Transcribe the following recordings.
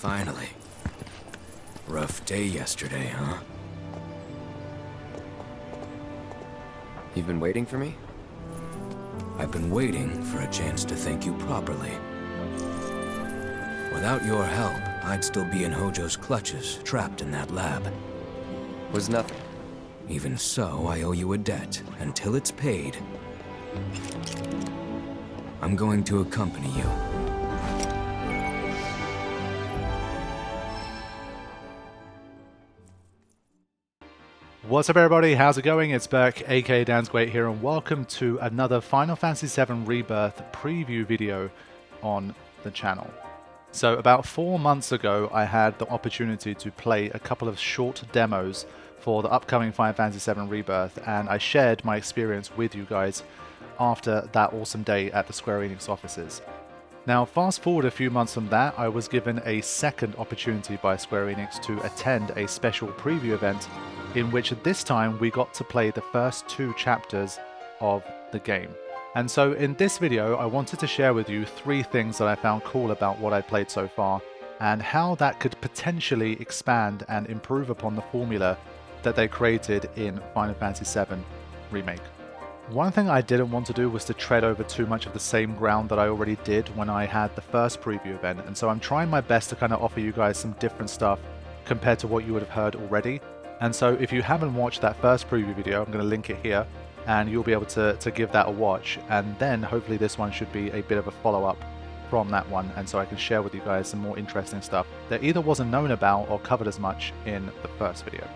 Finally. Rough day yesterday, huh? You've been waiting for me? I've been waiting for a chance to thank you properly. Without your help, I'd still be in Hojo's clutches, trapped in that lab. Was nothing. Even so, I owe you a debt. Until it's paid, I'm going to accompany you. What's up everybody, how's it going? It's Burke, aka Dan's Great here, and welcome to another Final Fantasy VII Rebirth preview video on the channel. So about 4 months ago, I had the opportunity to play a couple of short demos for the upcoming Final Fantasy VII Rebirth, and I shared my experience with you guys after that awesome day at the Square Enix offices. Now, fast forward a few months from that, I was given a second opportunity by Square Enix to attend a special preview event in which at this time we got to play the first 2 chapters of the game. And so in this video, I wanted to share with you 3 things that I found cool about what I played so far, and how that could potentially expand and improve upon the formula that they created in Final Fantasy VII Remake. One thing I didn't want to do was to tread over too much of the same ground that I already did when I had the first preview event, and so I'm trying my best to kind of offer you guys some different stuff compared to what you would have heard already. And so if you haven't watched that first preview video, I'm going to link it here, and you'll be able to give that a watch, and then hopefully this one should be a bit of a follow-up from that one, and so I can share with you guys some more interesting stuff that either wasn't known about or covered as much in the first video.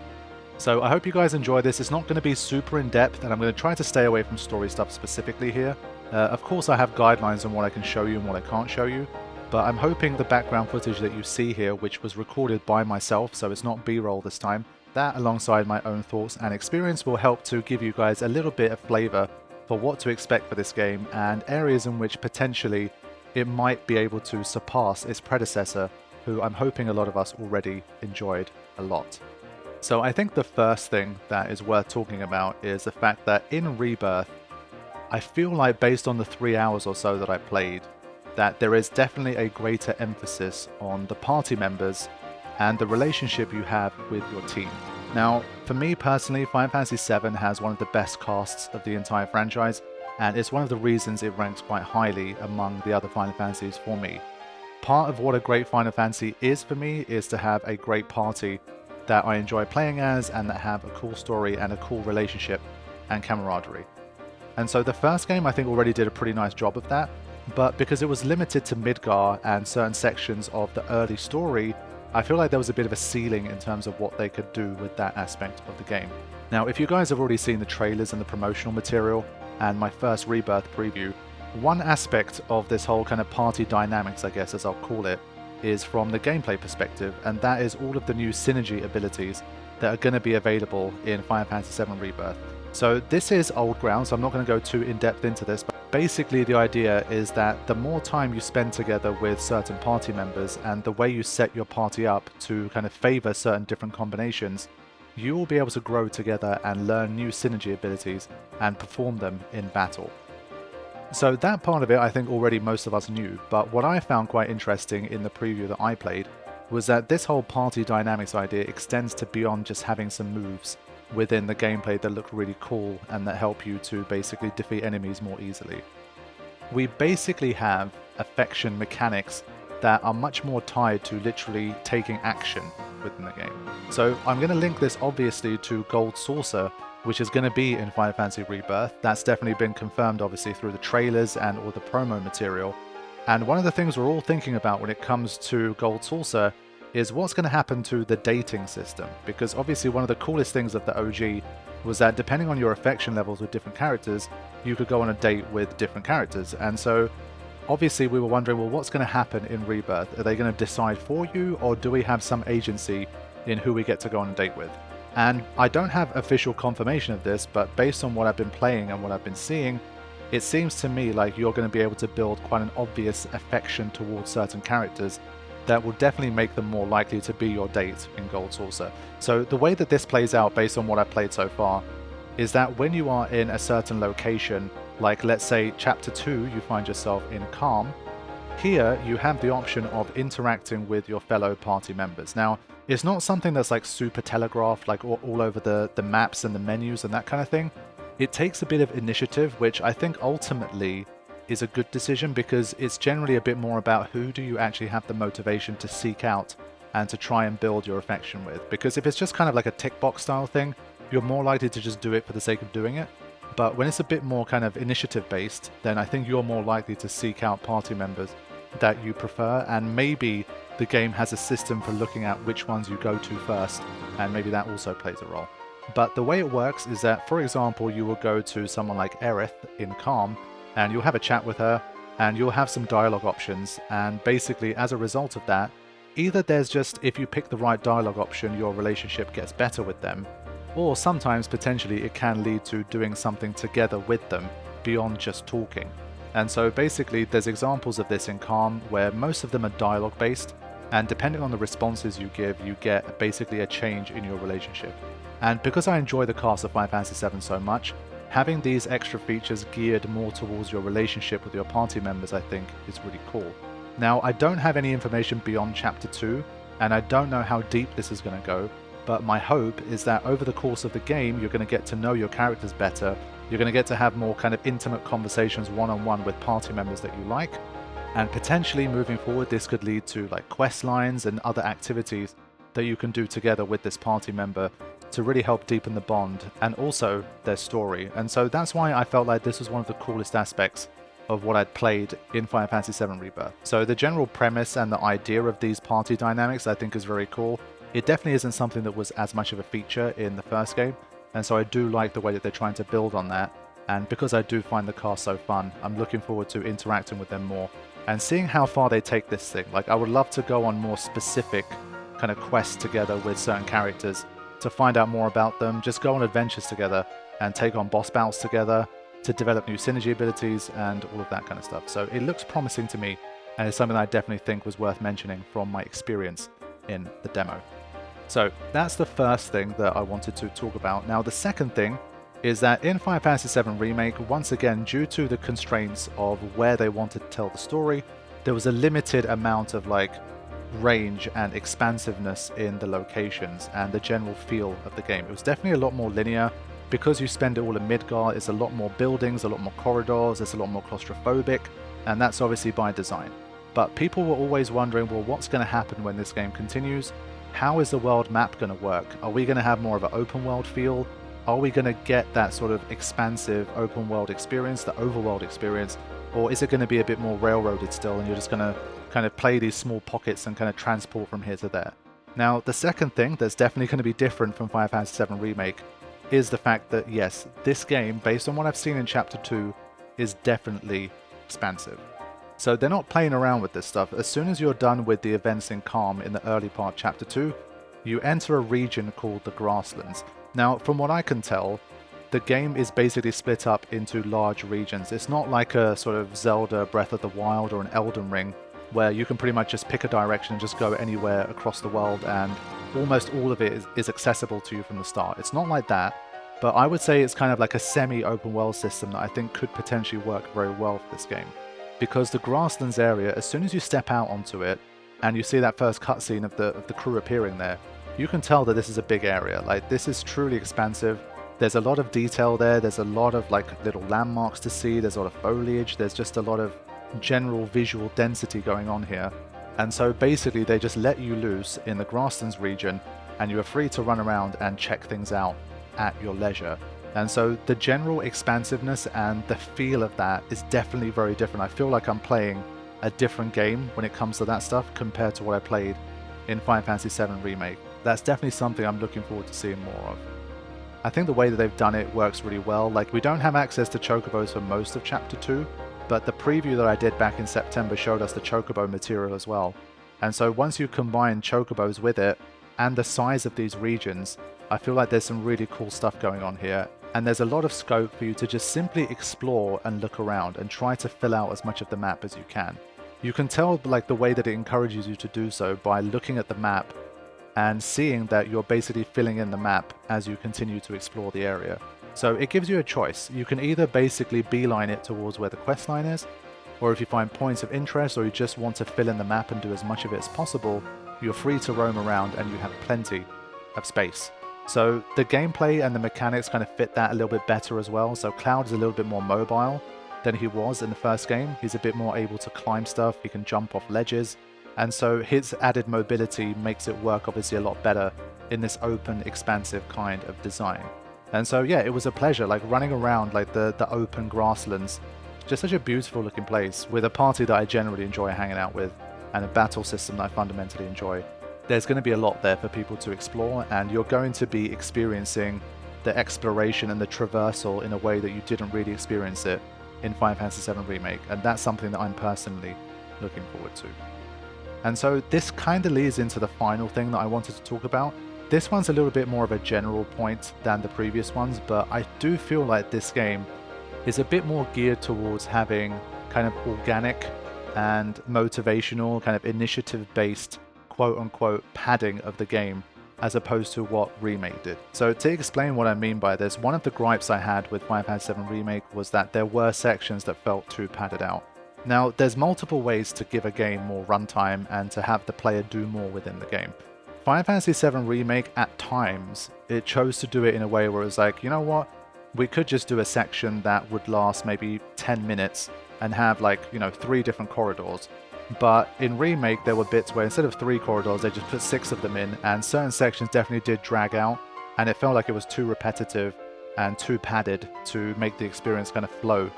So I hope you guys enjoy this. It's not going to be super in-depth, and I'm going to try to stay away from story stuff specifically here. Of course I have guidelines on what I can show you and what I can't show you, but I'm hoping the background footage that you see here, which was recorded by myself, so it's not B-roll this time, that alongside my own thoughts and experience will help to give you guys a little bit of flavor for what to expect for this game, and areas in which potentially it might be able to surpass its predecessor, who I'm hoping a lot of us already enjoyed a lot. So I think the first thing that is worth talking about is the fact that in Rebirth, I feel like based on the 3 hours or so that I played, that there is definitely a greater emphasis on the party members and the relationship you have with your team. Now, for me personally, Final Fantasy VII has one of the best casts of the entire franchise, and it's one of the reasons it ranks quite highly among the other Final Fantasies for me. Part of what a great Final Fantasy is for me is to have a great party that I enjoy playing as, and that have a cool story and a cool relationship and camaraderie. And so the first game I think already did a pretty nice job of that, but because it was limited to Midgar and certain sections of the early story, I feel like there was a bit of a ceiling in terms of what they could do with that aspect of the game. Now, if you guys have already seen the trailers and the promotional material and my first Rebirth preview, one aspect of this whole kind of party dynamics, I guess as I'll call it, is from the gameplay perspective, and that is all of the new synergy abilities that are going to be available in Final Fantasy VII Rebirth. So this is old ground, so I'm not going to go too in-depth into this, but basically the idea is that the more time you spend together with certain party members and the way you set your party up to kind of favor certain different combinations, you will be able to grow together and learn new synergy abilities and perform them in battle. So that part of it I think already most of us knew, but what I found quite interesting in the preview that I played was that this whole party dynamics idea extends to beyond just having some moves within the gameplay that look really cool and that help you to basically defeat enemies more easily. We basically have affection mechanics that are much more tied to literally taking action within the game. So I'm going to link this obviously to Gold Saucer, which is going to be in Final Fantasy Rebirth. That's definitely been confirmed obviously through the trailers and all the promo material. And one of the things we're all thinking about when it comes to Gold Saucer is what's going to happen to the dating system, because obviously one of the coolest things of the OG was that depending on your affection levels with different characters, you could go on a date with different characters. And so obviously we were wondering, well, what's going to happen in Rebirth? Are they going to decide for you, or do we have some agency in who we get to go on a date with? And I don't have official confirmation of this, but based on what I've been playing and what I've been seeing, it seems to me like you're going to be able to build quite an obvious affection towards certain characters that will definitely make them more likely to be your date in Gold Saucer. So the way that this plays out based on what I've played so far is that when you are in a certain location, like let's say chapter 2, you find yourself in Calm, Here, you have the option of interacting with your fellow party members. Now, it's not something that's like super telegraphed, like all over the maps and the menus and that kind of thing. It takes a bit of initiative, which I think ultimately is a good decision because it's generally a bit more about who do you actually have the motivation to seek out and to try and build your affection with. Because if it's just kind of like a tick box style thing, you're more likely to just do it for the sake of doing it. But when it's a bit more kind of initiative based, then I think you're more likely to seek out party members that you prefer, and maybe the game has a system for looking at which ones you go to first, and maybe that also plays a role. But the way it works is that, for example, you will go to someone like Aerith in Calm, and you'll have a chat with her, and you'll have some dialogue options, and basically as a result of that, either there's just, if you pick the right dialogue option, your relationship gets better with them, or sometimes potentially it can lead to doing something together with them beyond just talking. And so basically there's examples of this in Calm where most of them are dialogue based, and depending on the responses you give, you get basically a change in your relationship. And because I enjoy the cast of Final Fantasy VII so much, having these extra features geared more towards your relationship with your party members I think is really cool. Now, I don't have any information beyond Chapter 2, and I don't know how deep this is going to go, but my hope is that over the course of the game you're going to get to know your characters better, you're going to get to have more kind of intimate conversations one-on-one with party members that you like, and potentially moving forward this could lead to like quest lines and other activities that you can do together with this party member to really help deepen the bond and also their story. And so that's why I felt like this was one of the coolest aspects of what I'd played in Final Fantasy VII Rebirth. So the general premise and the idea of these party dynamics I think is very cool. It definitely isn't something that was as much of a feature in the first game, and so I do like the way that they're trying to build on that. And because I do find the cast so fun, I'm looking forward to interacting with them more and seeing how far they take this thing. Like, I would love to go on more specific kind of quests together with certain characters to find out more about them, just go on adventures together and take on boss battles together to develop new synergy abilities and all of that kind of stuff. So it looks promising to me, and it's something I definitely think was worth mentioning from my experience in the demo. So that's the first thing that I wanted to talk about. Now the second thing is that in Final Fantasy VII Remake, once again, due to the constraints of where they wanted to tell the story, there was a limited amount of like range and expansiveness in the locations and the general feel of the game. It was definitely a lot more linear. Because you spend it all in Midgar, it's a lot more buildings, a lot more corridors, it's a lot more claustrophobic, and that's obviously by design. But people were always wondering, well, what's going to happen when this game continues? How is the world map going to work? Are we going to have more of an open world feel? Are we going to get that sort of expansive open world experience, the overworld experience? Or is it going to be a bit more railroaded still, and you're just going to kind of play these small pockets and kind of transport from here to there? Now, the second thing that's definitely going to be different from Final Fantasy VII Remake is the fact that, yes, this game, based on what I've seen in Chapter 2, is definitely expansive. So they're not playing around with this stuff. As soon as you're done with the events in Calm in the early part Chapter 2, you enter a region called the Grasslands. Now, from what I can tell, the game is basically split up into large regions. It's not like a sort of Zelda Breath of the Wild or an Elden Ring, where you can pretty much just pick a direction and just go anywhere across the world, and almost all of it is accessible to you from the start. It's not like that, but I would say it's kind of like a semi-open world system that I think could potentially work very well for this game. Because the Grasslands area, as soon as you step out onto it, and you see that first cutscene of the crew appearing there, you can tell that this is a big area. Like, this is truly expansive. There's a lot of detail there, there's a lot of like little landmarks to see, there's a lot of foliage, there's just a lot of general visual density going on here. And so basically they just let you loose in the Grasslands region, and you are free to run around and check things out at your leisure. And so the general expansiveness and the feel of that is definitely very different. I feel like I'm playing a different game when it comes to that stuff compared to what I played in Final Fantasy VII Remake. That's definitely something I'm looking forward to seeing more of. I think the way that they've done it works really well. Like, we don't have access to chocobos for most of Chapter 2, but the preview that I did back in September showed us the chocobo material as well. And so once you combine chocobos with it and the size of these regions, I feel like there's some really cool stuff going on here. And there's a lot of scope for you to just simply explore and look around and try to fill out as much of the map as you can. You can tell like the way that it encourages you to do so by looking at the map and seeing that you're basically filling in the map as you continue to explore the area. So it gives you a choice. You can either basically beeline it towards where the quest line is, or if you find points of interest, or you just want to fill in the map and do as much of it as possible, you're free to roam around and you have plenty of space. So the gameplay and the mechanics kind of fit that a little bit better as well. So Cloud is a little bit more mobile than he was in the first game. He's a bit more able to climb stuff, he can jump off ledges, and so his added mobility makes it work obviously a lot better in this open, expansive kind of design. And so yeah, it was a pleasure, like running around like the open grasslands. Just such a beautiful looking place with a party that I generally enjoy hanging out with and a battle system that I fundamentally enjoy. There's going to be a lot there for people to explore, and you're going to be experiencing the exploration and the traversal in a way that you didn't really experience it in Final Fantasy VII Remake, and that's something that I'm personally looking forward to. And so this kind of leads into the final thing that I wanted to talk about. This one's a little bit more of a general point than the previous ones, but I do feel like this game is a bit more geared towards having kind of organic and motivational, kind of initiative-based, quote-unquote, padding of the game, as opposed to what Remake did. So to explain what I mean by this, one of the gripes I had with Final Fantasy VII Remake was that there were sections that felt too padded out. Now, there's multiple ways to give a game more runtime and to have the player do more within the game. Final Fantasy VII Remake, at times, it chose to do it in a way where it was like, you know what, we could just do a section that would last maybe 10 minutes and have like, you know, 3 different corridors. But in Remake, there were bits where instead of 3 corridors, they just put 6 of them in, and certain sections definitely did drag out, and it felt like it was too repetitive and too padded to make the experience kind of flow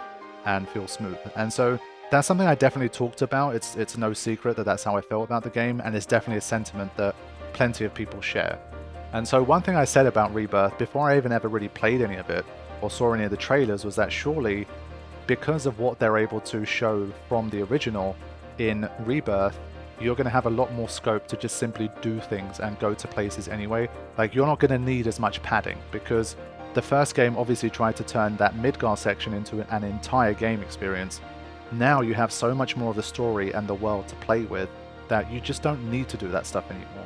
and feel smooth. And so that's something I definitely talked about. It's no secret that that's how I felt about the game, and it's definitely a sentiment that plenty of people share. And so one thing I said about Rebirth, before I even ever really played any of it, or saw any of the trailers, was that surely, because of what they're able to show from the original, in Rebirth, you're going to have a lot more scope to just simply do things and go to places anyway. Like, you're not going to need as much padding, because the first game obviously tried to turn that Midgar section into an entire game experience. Now you have so much more of the story and the world to play with that you just don't need to do that stuff anymore.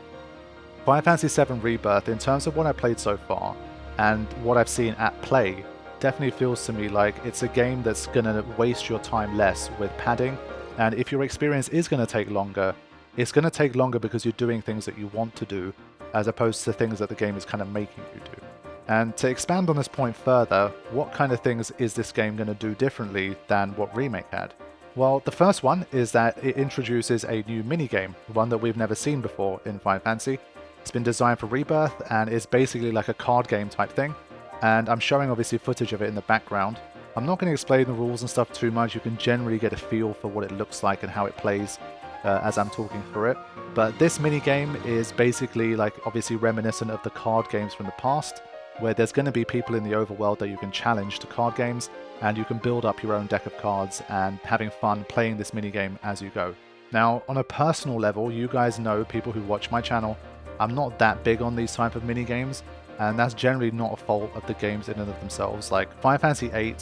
Final Fantasy VII Rebirth, in terms of what I played so far and what I've seen at play, definitely feels to me like it's a game that's going to waste your time less with padding. And if your experience is going to take longer, it's going to take longer because you're doing things that you want to do, as opposed to things that the game is kind of making you do. And to expand on this point further, what kind of things is this game going to do differently than what Remake had? Well, the first one is that it introduces a new minigame, one that we've never seen before in Final Fantasy. It's been designed for Rebirth, and it's basically like a card game type thing. And I'm showing obviously footage of it in the background. I'm not going to explain the rules and stuff too much. You can generally get a feel for what it looks like and how it plays as I'm talking through it. But this minigame is basically like obviously reminiscent of the card games from the past, where there's going to be people in the overworld that you can challenge to card games, and you can build up your own deck of cards and having fun playing this minigame as you go. Now, on a personal level, you guys know, people who watch my channel, I'm not that big on these type of minigames, and that's generally not a fault of the games in and of themselves. Like Final Fantasy VIII,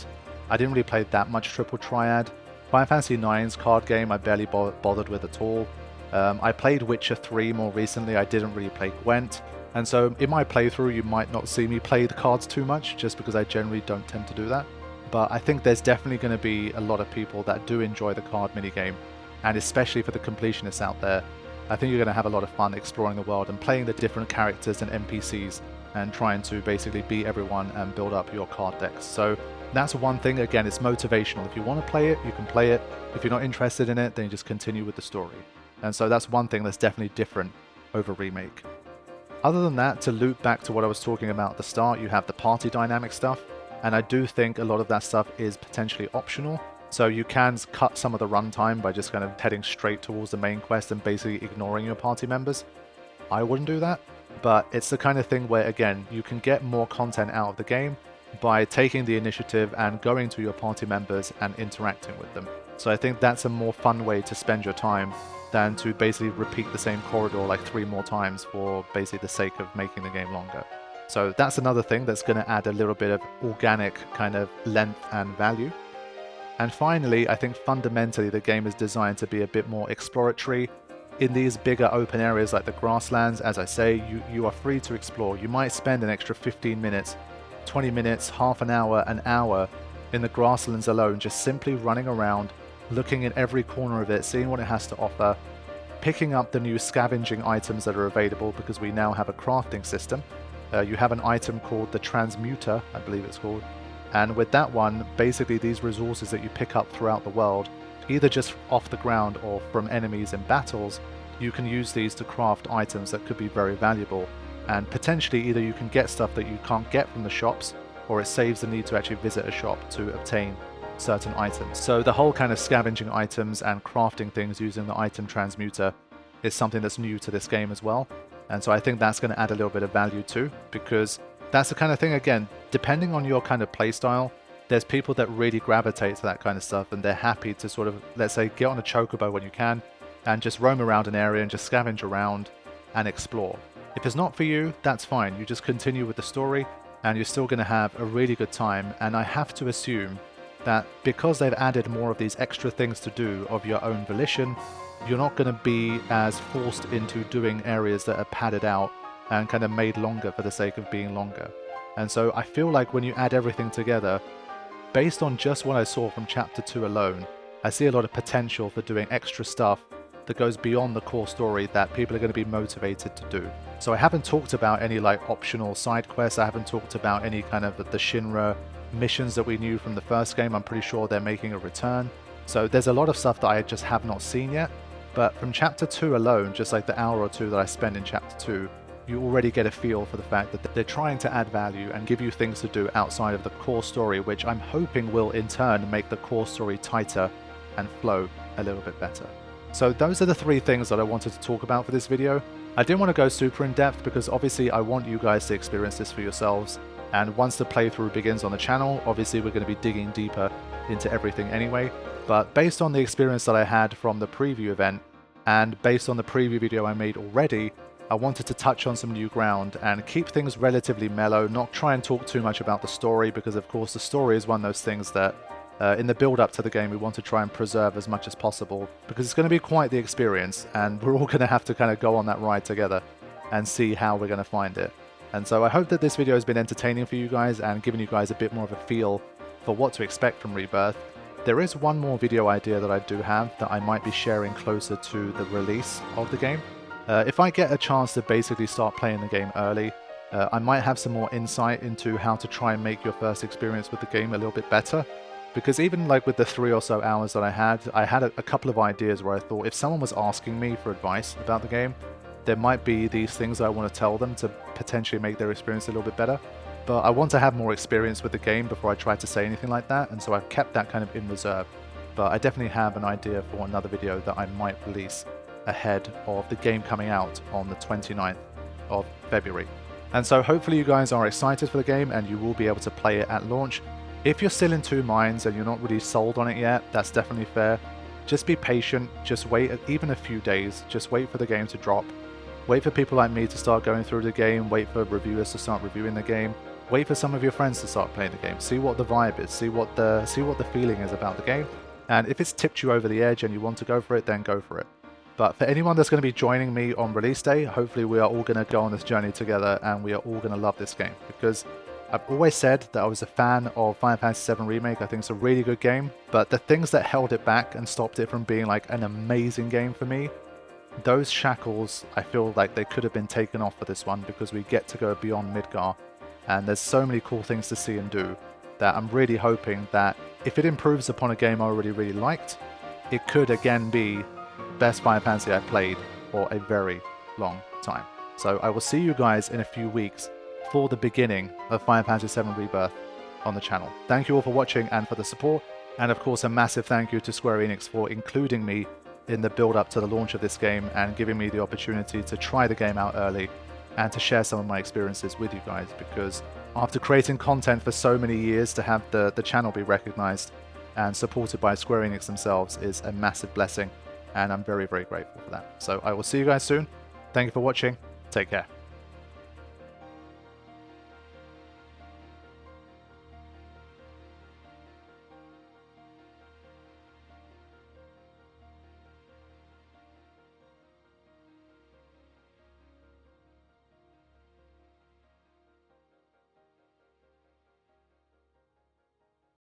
I didn't really play that much Triple Triad. Final Fantasy IX's card game I barely bothered with at all. I played Witcher 3 more recently. I didn't really play Gwent. And so in my playthrough, you might not see me play the cards too much, just because I generally don't tend to do that. But I think there's definitely going to be a lot of people that do enjoy the card minigame, and especially for the completionists out there, I think you're going to have a lot of fun exploring the world and playing the different characters and NPCs and trying to basically beat everyone and build up your card decks. So that's one thing. Again, it's motivational. If you want to play it, you can play it. If you're not interested in it, then you just continue with the story. And so that's one thing that's definitely different over Remake. Other than that, to loop back to what I was talking about at the start, you have the party dynamic stuff, and I do think a lot of that stuff is potentially optional. So you can cut some of the runtime by just kind of heading straight towards the main quest and basically ignoring your party members. I wouldn't do that, but it's the kind of thing where, again, you can get more content out of the game by taking the initiative and going to your party members and interacting with them. So I think that's a more fun way to spend your time than to basically repeat the same corridor like 3 more times for basically the sake of making the game longer. So that's another thing that's going to add a little bit of organic kind of length and value. And finally, I think fundamentally the game is designed to be a bit more exploratory. In these bigger open areas like the grasslands, as I say, you are free to explore. You might spend an extra 15 minutes, 20 minutes, half an hour in the grasslands alone, just simply running around, looking in every corner of it, seeing what it has to offer, picking up the new scavenging items that are available because we now have a crafting system. You have an item called the Transmuter, I believe it's called, and with that one, basically these resources that you pick up throughout the world, either just off the ground or from enemies in battles, you can use these to craft items that could be very valuable. And potentially either you can get stuff that you can't get from the shops, or it saves the need to actually visit a shop to obtain certain items. So the whole kind of scavenging items and crafting things using the item transmuter is something that's new to this game as well. And so I think that's going to add a little bit of value too, because that's the kind of thing, again, depending on your kind of playstyle, there's people that really gravitate to that kind of stuff and they're happy to sort of, let's say, get on a chocobo when you can and just roam around an area and just scavenge around and explore. If it's not for you, that's fine. You just continue with the story and you're still going to have a really good time. And I have to assume that because they've added more of these extra things to do of your own volition, you're not going to be as forced into doing areas that are padded out and kind of made longer for the sake of being longer. And so I feel like when you add everything together, based on just what I saw from Chapter 2 alone, I see a lot of potential for doing extra stuff that goes beyond the core story that people are going to be motivated to do. So I haven't talked about any like optional side quests, I haven't talked about any kind of the Shinra missions that we knew from the first game. I'm pretty sure they're making a return. So there's a lot of stuff that I just have not seen yet, but from Chapter 2 alone, just like the hour or two that I spent in Chapter 2, you already get a feel for the fact that they're trying to add value and give you things to do outside of the core story, which I'm hoping will in turn make the core story tighter and flow a little bit better. So those are the three things that I wanted to talk about for this video. I didn't want to go super in depth because obviously I want you guys to experience this for yourselves, and once the playthrough begins on the channel, obviously we're going to be digging deeper into everything anyway. But based on the experience that I had from the preview event, and based on the preview video I made already, I wanted to touch on some new ground and keep things relatively mellow, not try and talk too much about the story, because of course the story is one of those things that in the build up to the game we want to try and preserve as much as possible, because it's going to be quite the experience and we're all going to have to kind of go on that ride together and see how we're going to find it. And so I hope that this video has been entertaining for you guys and given you guys a bit more of a feel for what to expect from Rebirth. There is one more video idea that I do have that I might be sharing closer to the release of the game. If I get a chance to basically start playing the game early, I might have some more insight into how to try and make your first experience with the game a little bit better. Because even like with the 3 or so hours that I had a couple of ideas where I thought if someone was asking me for advice about the game, there might be these things I want to tell them to potentially make their experience a little bit better. But I want to have more experience with the game before I try to say anything like that, and so I've kept that kind of in reserve. But I definitely have an idea for another video that I might release ahead of the game coming out on the 29th of February. And so hopefully you guys are excited for the game and you will be able to play it at launch. If you're still in two minds and you're not really sold on it yet, that's definitely fair. Just be patient, just wait even a few days, just wait for the game to drop. Wait for people like me to start going through the game, wait for reviewers to start reviewing the game, wait for some of your friends to start playing the game, see what the vibe is, see what the feeling is about the game, and if it's tipped you over the edge and you want to go for it, then go for it. But for anyone that's going to be joining me on release day, hopefully we are all going to go on this journey together and we are all going to love this game, because I've always said that I was a fan of Final Fantasy VII Remake. I think it's a really good game, but the things that held it back and stopped it from being like an amazing game for me, those shackles, I feel like they could have been taken off for this one, because we get to go beyond Midgar and there's so many cool things to see and do that I'm really hoping that if it improves upon a game I already really liked, it could again be best Final Fantasy I've played for a very long time. So I will see you guys in a few weeks for the beginning of Final Fantasy VII Rebirth on the channel. Thank you all for watching and for the support, and of course a massive thank you to Square Enix for including me in the build up to the launch of this game and giving me the opportunity to try the game out early and to share some of my experiences with you guys, because after creating content for so many years, to have the channel be recognized and supported by Square Enix themselves is a massive blessing, and I'm very, very grateful for that. So I will see you guys soon. Thank you for watching. Take care.